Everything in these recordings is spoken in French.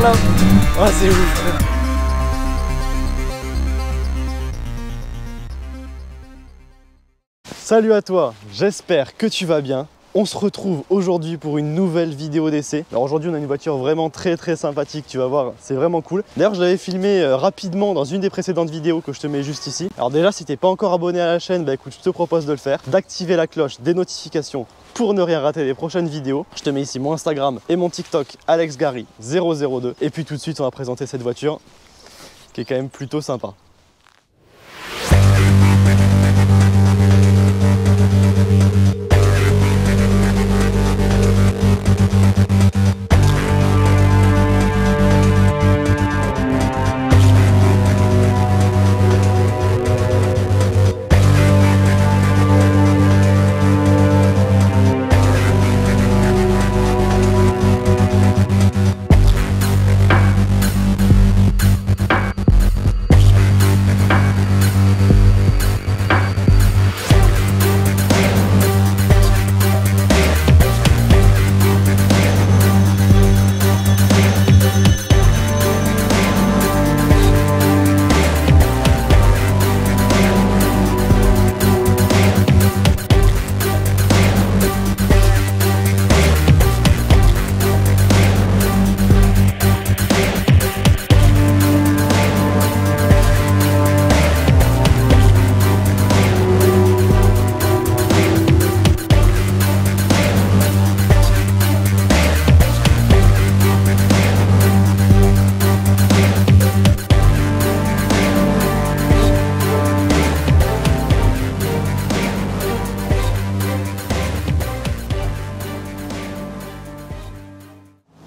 là. Ah, c'est ouf. Salut à toi, j'espère que tu vas bien. On se retrouve aujourd'hui pour une nouvelle vidéo d'essai. Alors aujourd'hui on a une voiture vraiment très sympathique, tu vas voir, c'est vraiment cool. D'ailleurs je l'avais filmé rapidement dans une des précédentes vidéos que je te mets juste ici. Alors déjà si t'es pas encore abonné à la chaîne, bah écoute, je te propose de le faire, d'activer la cloche des notifications pour ne rien rater des prochaines vidéos. Je te mets ici mon Instagram et mon TikTok AlexGary002. Et puis tout de suite on va présenter cette voiture qui est quand même plutôt sympa.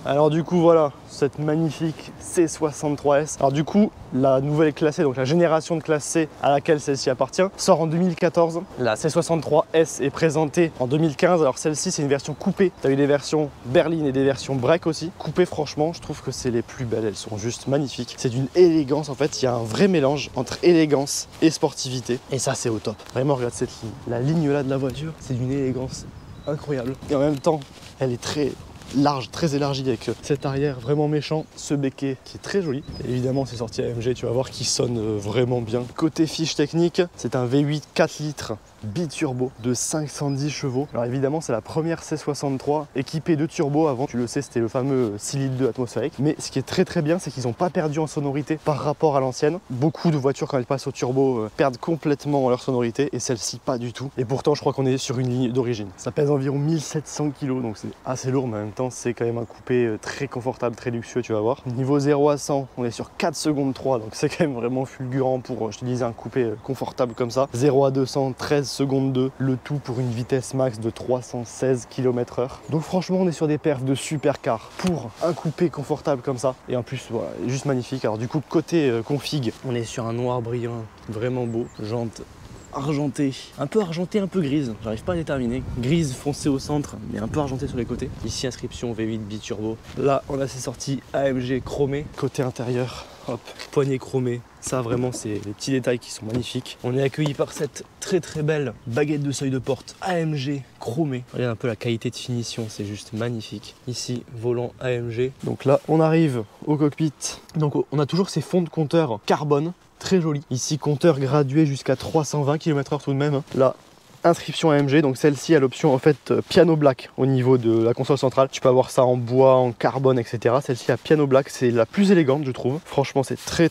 Alors du coup voilà, cette magnifique C63S. Alors du coup, la nouvelle classée, donc la génération de classe C à laquelle celle-ci appartient, sort en 2014. La C63S est présentée en 2015. Alors celle-ci, c'est une version coupée. Tu as eu des versions berline et des versions break aussi. Coupées, franchement, je trouve que c'est les plus belles. Elles sont juste magnifiques. C'est d'une élégance, en fait. Il y a un vrai mélange entre élégance et sportivité. Et ça, c'est au top. Vraiment, regarde cette ligne. La ligne là de la voiture, c'est d'une élégance incroyable. Et en même temps, elle est très large, très élargie avec cet arrière vraiment méchant, ce becquet qui est très joli. Et évidemment c'est sorti AMG, tu vas voir qu'il sonne vraiment bien. Côté fiche technique, c'est un V8 4 litres biturbo de 510 chevaux. Alors évidemment c'est la première C63 équipée de turbo. Avant, tu le sais, c'était le fameux 6 litres 2 atmosphérique. Mais ce qui est très bien, c'est qu'ils n'ont pas perdu en sonorité par rapport à l'ancienne. Beaucoup de voitures quand elles passent au turbo perdent complètement leur sonorité et celle-ci pas du tout. Et pourtant je crois qu'on est sur une ligne d'origine. Ça pèse environ 1700 kg, donc c'est assez lourd, mais en même temps c'est quand même un coupé très confortable, très luxueux, tu vas voir. Niveau 0 à 100, on est sur 4 secondes 3, donc c'est quand même vraiment fulgurant pour, je te disais, un coupé confortable comme ça. 0 à 200, 13 secondes 2, le tout pour une vitesse max de 316 km/h. Donc franchement on est sur des perfs de supercar pour un coupé confortable comme ça. Et en plus voilà, juste magnifique. Alors du coup côté config, on est sur un noir brillant, vraiment beau, jantes argentée, un peu grise, j'arrive pas à déterminer, grise foncée au centre mais un peu argentée sur les côtés. Ici inscription V8 biturbo. Là on a ces sorties AMG chromées. Côté intérieur, hop, poignée chromée. Ça vraiment c'est les petits détails qui sont magnifiques. On est accueilli par cette très belle baguette de seuil de porte AMG chromée. Regarde un peu la qualité de finition, c'est juste magnifique. Ici volant AMG. Donc là on arrive au cockpit. Donc on a toujours ces fonds de compteur carbone. Très joli. Ici, compteur gradué jusqu'à 320 km/h tout de même. Là, inscription AMG. Donc celle-ci a l'option en fait piano black au niveau de la console centrale. Tu peux avoir ça en bois, en carbone, etc. Celle-ci a piano black, c'est la plus élégante je trouve. Franchement, c'est très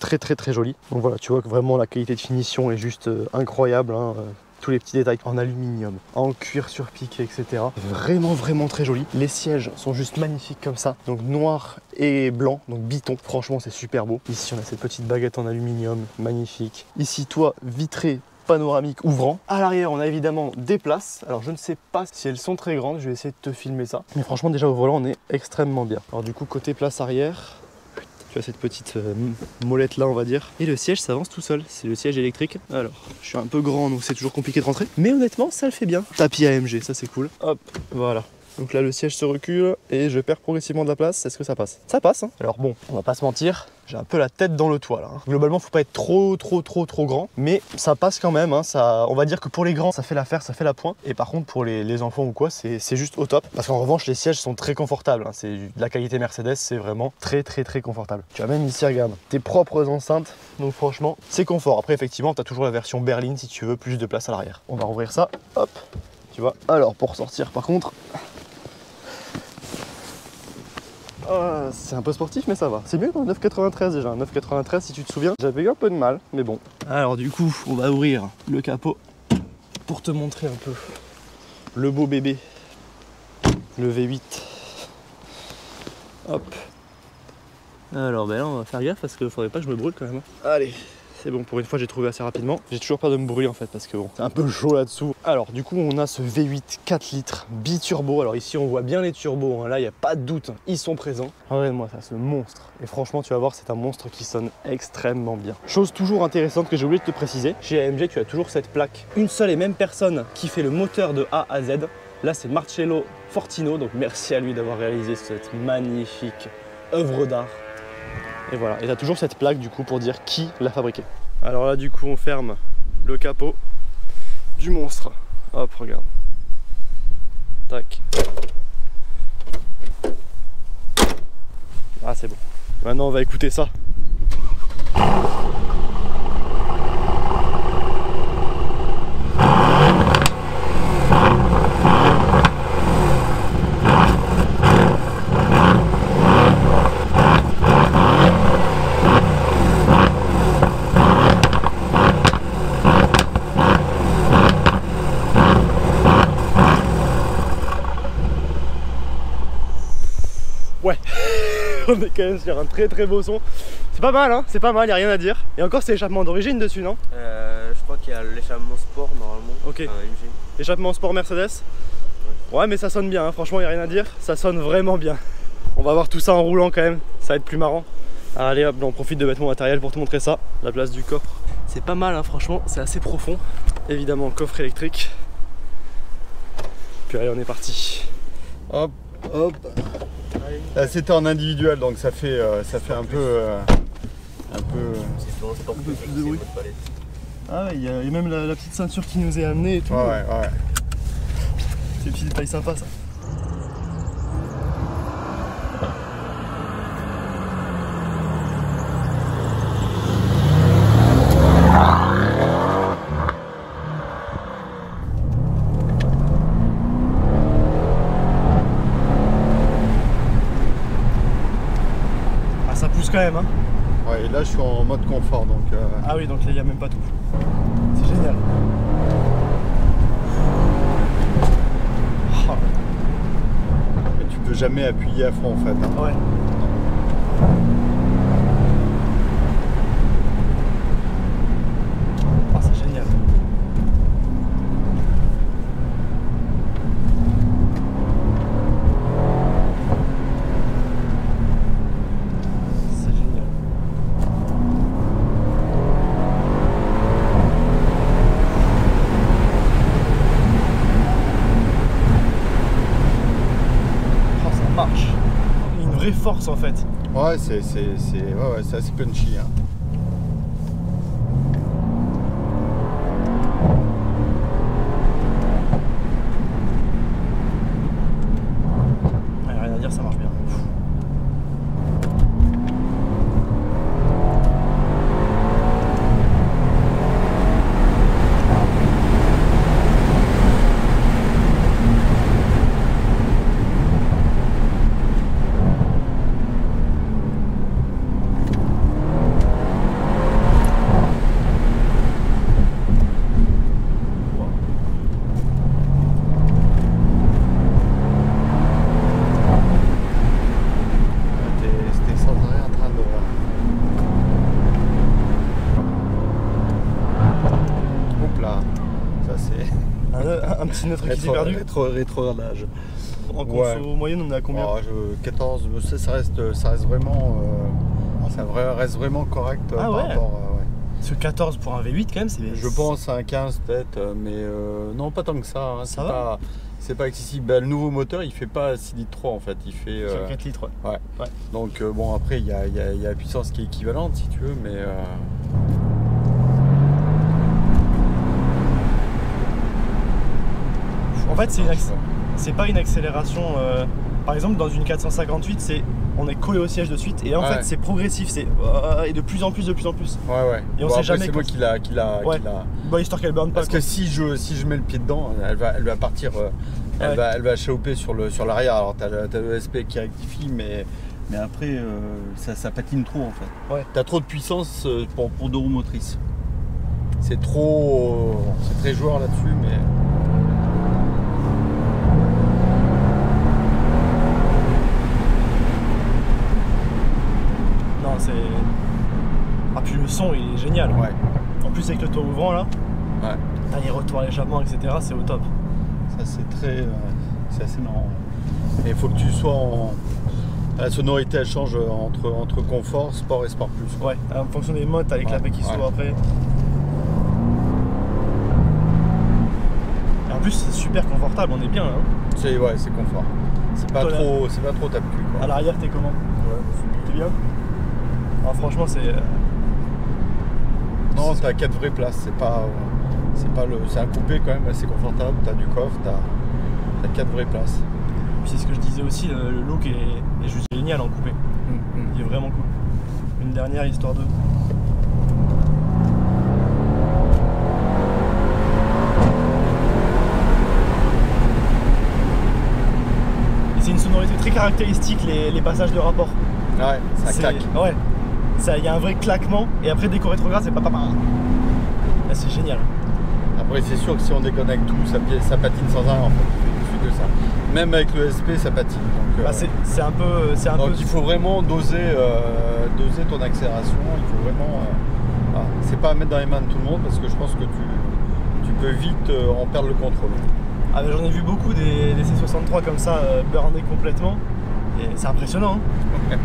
joli. Donc voilà, tu vois que vraiment la qualité de finition est juste incroyable. Hein. Tous les petits détails en aluminium, en cuir surpiqué, etc. Vraiment très joli. Les sièges sont juste magnifiques comme ça. Donc noir et blanc, donc biton. Franchement, c'est super beau. Ici, on a cette petite baguette en aluminium, magnifique. Ici, toit vitré panoramique ouvrant. À l'arrière, on a évidemment des places. Alors, je ne sais pas si elles sont très grandes. Je vais essayer de te filmer ça. Mais franchement, déjà au volant, on est extrêmement bien. Alors du coup, côté place arrière, tu as cette petite molette là on va dire. Et le siège s'avance tout seul, c'est le siège électrique. Alors, je suis un peu grand donc c'est toujours compliqué de rentrer. Mais honnêtement ça le fait bien. Tapis AMG, ça c'est cool. Hop, voilà. Donc là le siège se recule et je perds progressivement de la place. Est-ce que ça passe? Ça passe hein. Alors bon, on va pas se mentir, j'ai un peu la tête dans le toit là. Globalement faut pas être trop grand, mais ça passe quand même hein. Ça, on va dire que pour les grands ça fait l'affaire, ça fait la pointe. Et par contre pour les enfants ou quoi c'est juste au top. Parce qu'en revanche les sièges sont très confortables hein. C'est de la qualité Mercedes, c'est vraiment très confortable. Tu as même ici regarde, tes propres enceintes. Donc franchement c'est confort. Après effectivement tu as toujours la version berline si tu veux plus de place à l'arrière. On va rouvrir ça, hop. Tu vois. Alors pour sortir par contre, c'est un peu sportif mais ça va. C'est mieux dans le 993 déjà. 993 si tu te souviens, j'avais eu un peu de mal mais bon. Alors du coup on va ouvrir le capot pour te montrer un peu le beau bébé, le V8. Hop. Alors ben là on va faire gaffe parce qu'il faudrait pas que je me brûle quand même. Allez. C'est bon, pour une fois j'ai trouvé assez rapidement. J'ai toujours peur de me brûler en fait parce que bon, c'est un peu chaud là-dessous. Alors du coup on a ce V8 4 litres biturbo. Alors ici on voit bien les turbos, hein. Là il n'y a pas de doute, hein. Ils sont présents. Regarde-moi ça, ce monstre. Et franchement tu vas voir, c'est un monstre qui sonne extrêmement bien. Chose toujours intéressante que j'ai oublié de te préciser, chez AMG tu as toujours cette plaque. Une seule et même personne qui fait le moteur de A à Z. Là c'est Marcello Fortino, donc merci à lui d'avoir réalisé cette magnifique œuvre d'art. Et voilà, et t'as toujours cette plaque du coup pour dire qui l'a fabriqué. Alors là du coup on ferme le capot du monstre. Hop, regarde. Tac. Ah c'est bon. Maintenant on va écouter ça. Ouais, on est quand même sur un très beau son. C'est pas mal hein, c'est pas mal, y a rien à dire. Et encore c'est l'échappement d'origine dessus non? Je crois qu'il y a l'échappement sport normalement. Ok. Échappement sport Mercedes. Ouais mais ça sonne bien hein. Franchement y a rien à dire, ça sonne vraiment bien. On va voir tout ça en roulant quand même, ça va être plus marrant. Alors, allez hop, on profite de mettre mon matériel pour te montrer ça. La place du coffre, c'est pas mal hein, franchement, c'est assez profond. Évidemment coffre électrique. Puis allez on est parti. Hop, hop. Là c'était en individuel donc ça fait un peu plus de bruit. Ah ouais, il y a même la petite ceinture qui nous est amenée et tout. Ouais. C'est des petits détails sympas ça. Ça pousse quand même hein. Ouais, et là je suis en mode confort donc Ah oui, donc là il n'y a même pas tout. C'est génial. Oh. tu peux jamais appuyer à fond en fait hein. Ouais. Oh, c'est génial. Une vraie force en fait. Ouais, c'est assez punchy hein. Ouais, rien à dire, ça marche bien. Un petit neutre qui s'est perdu. Rétro-radage. En conso moyenne, on est à combien? 14, ça reste vraiment, reste vraiment correct par rapport. Ce 14 pour un V8 quand même, c'est. Je pense à un 15 peut-être, mais non pas tant que ça. Hein, c'est pas accessible. Bah, le nouveau moteur, il fait pas 6 litres 3 en fait, il fait 4 litres, ouais. Ouais. Donc bon, après il y a la puissance qui est équivalente si tu veux, mais en fait, c'est pas une accélération. Par exemple, dans une 458, on est collé au siège de suite, et en fait, c'est progressif, et de plus en plus, de plus en plus. Ouais. Et on sait jamais. C'est moi qui l'a. Bon, histoire qu'elle burn pas. Parce que si je mets le pied dedans, elle va partir. Elle va choper sur l'arrière. Alors t'as le SP qui rectifie, mais après ça patine trop en fait. Ouais. T'as trop de puissance pour 2 roues motrices. C'est trop. C'est très joueur là-dessus, mais. Non, c'est. Ah, puis le son il est génial. Ouais. En plus, avec le toit ouvrant là, Ouais. les retours à l'échappement, etc., c'est au top. Ça, c'est très. C'est assez marrant. Et il faut que tu sois en. La sonorité elle change entre confort, sport et sport plus. Ouais, en fonction des modes, t'as les clapets qui s'ouvrent après. Et en plus, c'est super confortable, on est bien là. Hein. C'est confort. C'est pas trop tape-cul. À l'arrière, t'es comment? T'es bien? Alors, franchement, c'est. Non, t'as 4 vraies places. C'est un coupé quand même assez confortable. T'as du coffre, t'as 4 vraies places. Puis c'est ce que je disais aussi, le look est juste génial en coupé. Il est vraiment cool. Une dernière histoire de. Et c'est une sonorité très caractéristique, les passages de rapport. Ouais, ça claque. Ouais. Il y a un vrai claquement, et après dès qu'on rétrograde, c'est pas. Là, c'est génial. Après, c'est sûr que si on déconnecte tout, ça patine sans arrêt en fait. Il fait que ça. Même avec le SP, ça patine. Donc, c'est un peu. Donc il faut vraiment doser ton accélération. Il faut vraiment. C'est pas à mettre dans les mains de tout le monde parce que je pense que tu peux vite en perdre le contrôle. Ah, j'en ai vu beaucoup des C63 comme ça burner complètement. Et c'est impressionnant. Hein.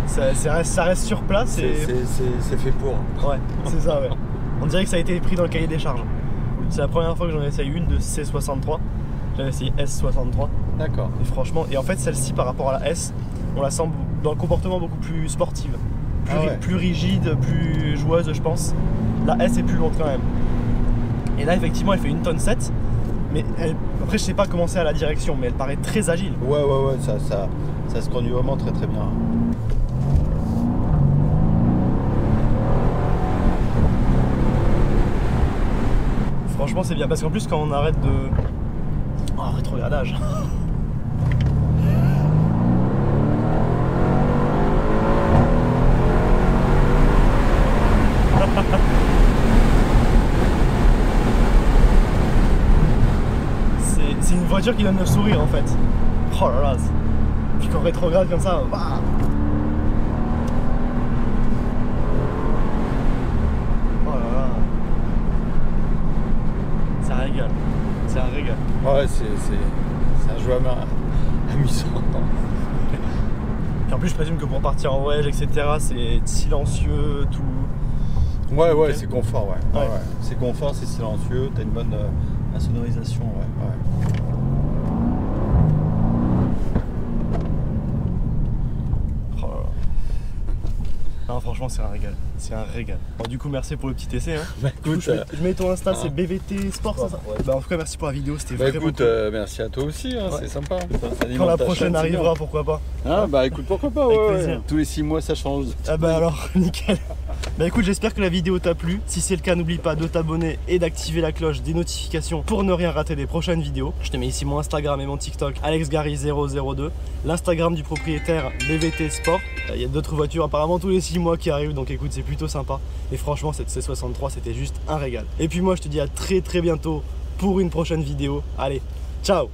ça reste sur place. C'est fait pour. Ouais, c'est ça, ouais. On dirait que ça a été pris dans le cahier des charges. C'est la première fois que j'en essaye une de C63. J'avais essayé S63. D'accord. Et franchement, et en fait celle-ci par rapport à la S, on la sent dans le comportement beaucoup plus sportive. Plus rigide, plus joueuse je pense. La S est plus lourde quand même. Et là effectivement elle fait 1 tonne 7. Mais après je sais pas comment c'est à la direction, mais elle paraît très agile. Ouais, ça se conduit vraiment très très bien. Franchement c'est bien parce qu'en plus quand on arrête de... Oh, rétrogradage. C'est une voiture qui donne le sourire en fait. Oh là là. Puis qu'on rétrograde comme ça. Bah. Oh là là. C'est un régal. C'est un régal. Ouais, c'est un jeu amusant. Et en plus, je présume que pour partir en voyage, etc., c'est silencieux, tout. Ouais, c'est confort, ouais. C'est confort, c'est silencieux, t'as une bonne insonorisation, ouais. Oh là là. Non, franchement, c'est un régal. C'est un régal. Bon, du coup, merci pour le petit essai. Hein. Bah, écoute, je mets ton Insta, c'est BVT Sport, c'est ça? Ouais. Bah, en tout cas, merci pour la vidéo, c'était Bah, vraiment écoute, cool. merci à toi aussi, hein, c'est sympa. Quand la prochaine arrivera, pourquoi pas? Ah, bah écoute, pourquoi pas, Avec ouais. plaisir. Tous les 6 mois, ça change. Ah bah alors, nickel. Bah écoute, j'espère que la vidéo t'a plu. Si c'est le cas, n'oublie pas de t'abonner et d'activer la cloche des notifications pour ne rien rater des prochaines vidéos. Je te mets ici mon Instagram et mon TikTok, AlexGary002, l'Instagram du propriétaire BVT Sport. Il y a d'autres voitures apparemment tous les 6 mois qui arrivent, donc écoute, c'est plutôt sympa. Et franchement, cette C63, c'était juste un régal. Et puis moi, je te dis à très bientôt pour une prochaine vidéo. Allez, ciao!